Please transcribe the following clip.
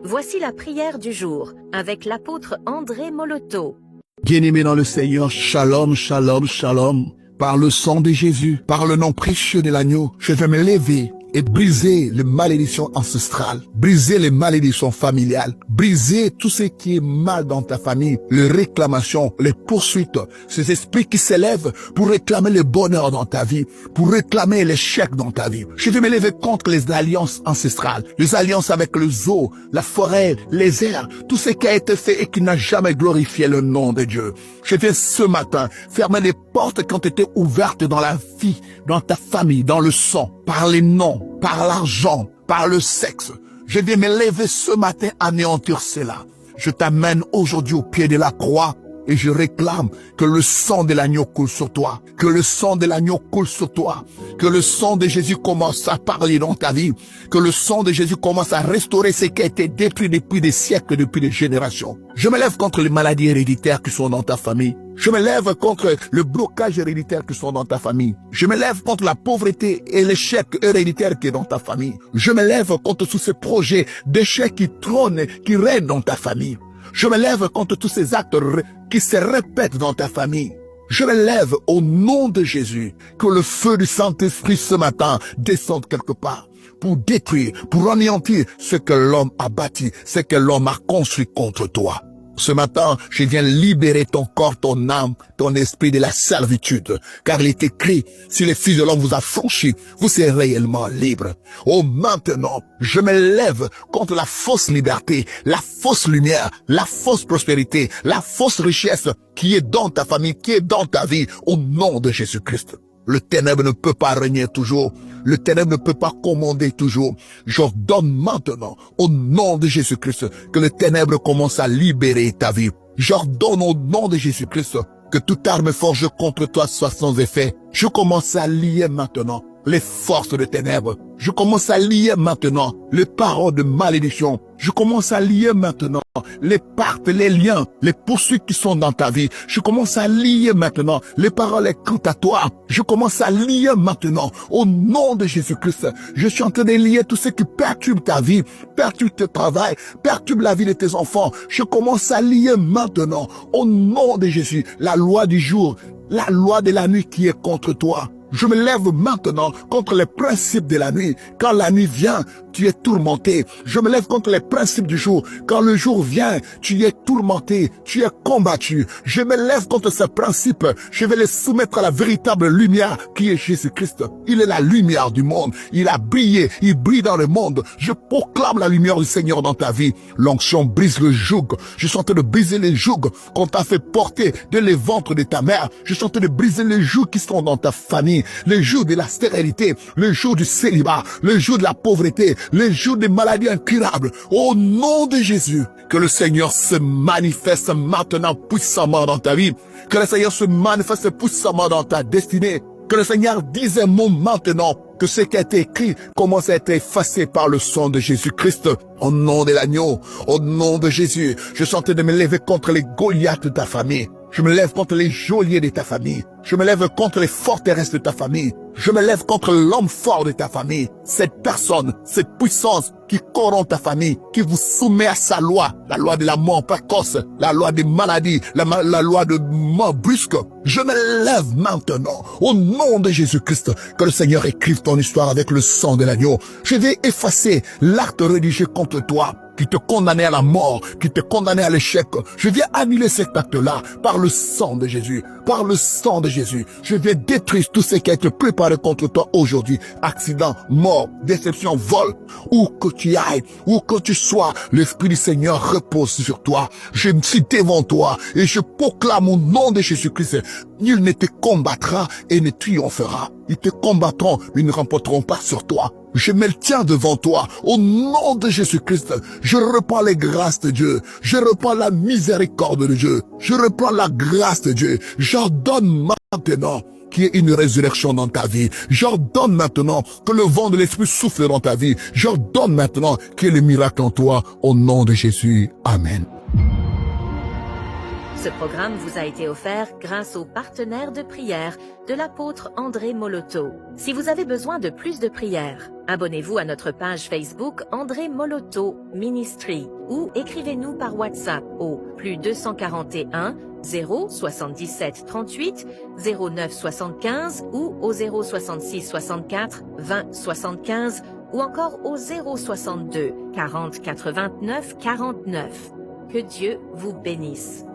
Voici la prière du jour avec l'apôtre André Moloto. Bien-aimés dans le Seigneur, shalom, shalom, shalom. Par le sang de Jésus, par le nom précieux de l'agneau, je vais me lever et briser les malédictions ancestrales, briser les malédictions familiales, briser tout ce qui est mal dans ta famille, les réclamations, les poursuites, ces esprits qui s'élèvent pour réclamer le bonheur dans ta vie, pour réclamer l'échec dans ta vie. Je vais me lever contre les alliances ancestrales, les alliances avec les eaux, la forêt, les airs, tout ce qui a été fait et qui n'a jamais glorifié le nom de Dieu. Je vais ce matin fermer les portes qui ont été ouvertes dans la vie, dans ta famille, dans le sang, par les noms, par l'argent, par le sexe. Je vais me lever ce matin anéantir cela. Je t'amène aujourd'hui au pied de la croix et je réclame que le sang de l'agneau coule sur toi, que le sang de l'agneau coule sur toi, que le sang de Jésus commence à parler dans ta vie, que le sang de Jésus commence à restaurer ce qui a été détruit depuis des siècles, depuis des générations. Je me lève contre les maladies héréditaires qui sont dans ta famille. Je me lève contre le blocage héréditaire qui sont dans ta famille. Je me lève contre la pauvreté et l'échec héréditaire qui est dans ta famille. Je me lève contre tous ces projets d'échec qui trônent, qui règnent dans ta famille. Je me lève contre tous ces actes qui se répètent dans ta famille. Je me lève au nom de Jésus, que le feu du Saint-Esprit ce matin descende quelque part pour détruire, pour anéantir ce que l'homme a bâti, ce que l'homme a construit contre toi. Ce matin, je viens libérer ton corps, ton âme, ton esprit de la servitude. Car il est écrit, si le Fils de l'homme vous a franchi, vous serez réellement libre. Oh, maintenant, je me lève contre la fausse liberté, la fausse lumière, la fausse prospérité, la fausse richesse qui est dans ta famille, qui est dans ta vie, au nom de Jésus-Christ. Le ténèbre ne peut pas régner toujours. Le ténèbre ne peut pas commander toujours. J'ordonne maintenant, au nom de Jésus-Christ, que le ténèbre commence à libérer ta vie. J'ordonne au nom de Jésus-Christ que toute arme forgée contre toi soit sans effet. Je commence à lier maintenant les forces de ténèbres. Je commence à lier maintenant les paroles de malédiction. Je commence à lier maintenant les pactes, les liens, les poursuites qui sont dans ta vie. Je commence à lier maintenant les paroles incantatoires. Je commence à lier maintenant au nom de Jésus-Christ. Je suis en train de lier tout ce qui perturbe ta vie, perturbe ton travail, perturbe la vie de tes enfants. Je commence à lier maintenant au nom de Jésus la loi du jour, la loi de la nuit qui est contre toi. Je me lève maintenant contre les principes de la nuit. Quand la nuit vient, tu es tourmenté. Je me lève contre les principes du jour. Quand le jour vient, tu es tourmenté, tu es combattu. Je me lève contre ces principes. Je vais les soumettre à la véritable lumière qui est Jésus-Christ. Il est la lumière du monde. Il a brillé, il brille dans le monde. Je proclame la lumière du Seigneur dans ta vie. L'onction brise le joug. Je suis en train de briser les jougs qu'on t'a fait porter dès le ventre de ta mère. Je suis en train de briser les jougs qui sont dans ta famille. Les jours de la stérilité, les jours du célibat, les jours de la pauvreté, les jours des maladies incurables. Au nom de Jésus, que le Seigneur se manifeste maintenant puissamment dans ta vie. Que le Seigneur se manifeste puissamment dans ta destinée. Que le Seigneur dise un mot maintenant, que ce qui a été écrit commence à être effacé par le sang de Jésus-Christ. Au nom de l'agneau, au nom de Jésus, je suis en train de me lever contre les Goliaths de ta famille. Je me lève contre les geôliers de ta famille. Je me lève contre les forteresses de ta famille. Je me lève contre l'homme fort de ta famille. Cette personne, cette puissance qui corrompt ta famille, qui vous soumet à sa loi, la loi de la mort précoce, la loi des maladies, la loi de mort brusque. Je me lève maintenant, au nom de Jésus-Christ, que le Seigneur écrive ton histoire avec le sang de l'agneau. Je vais effacer l'acte rédigé contre toi, qui te condamnait à la mort, qui te condamnait à l'échec. Je viens annuler cet acte-là par le sang de Jésus. Par le sang de Jésus, je viens détruire tout ce qui a été préparé contre toi aujourd'hui. Accident, mort, déception, vol, où que tu ailles, où que tu sois, l'Esprit du Seigneur repose sur toi. Je me suis devant toi et je proclame au nom de Jésus-Christ. Nul ne te combattra et ne triomphera. Ils te combattront, mais ils ne remporteront pas sur toi. Je me tiens devant toi, au nom de Jésus-Christ. Je reprends les grâces de Dieu. Je reprends la miséricorde de Dieu. Je reprends la grâce de Dieu. J'ordonne maintenant qu'il y ait une résurrection dans ta vie. J'ordonne maintenant que le vent de l'Esprit souffle dans ta vie. J'ordonne maintenant qu'il y ait le miracle en toi, au nom de Jésus. Amen. Ce programme vous a été offert grâce aux partenaires de prière de l'apôtre André Moloto. Si vous avez besoin de plus de prières, abonnez-vous à notre page Facebook André Moloto Ministry ou écrivez-nous par WhatsApp au +241 077 38 09 75 ou au 066 64 20 75 ou encore au 062 40 89 49. Que Dieu vous bénisse.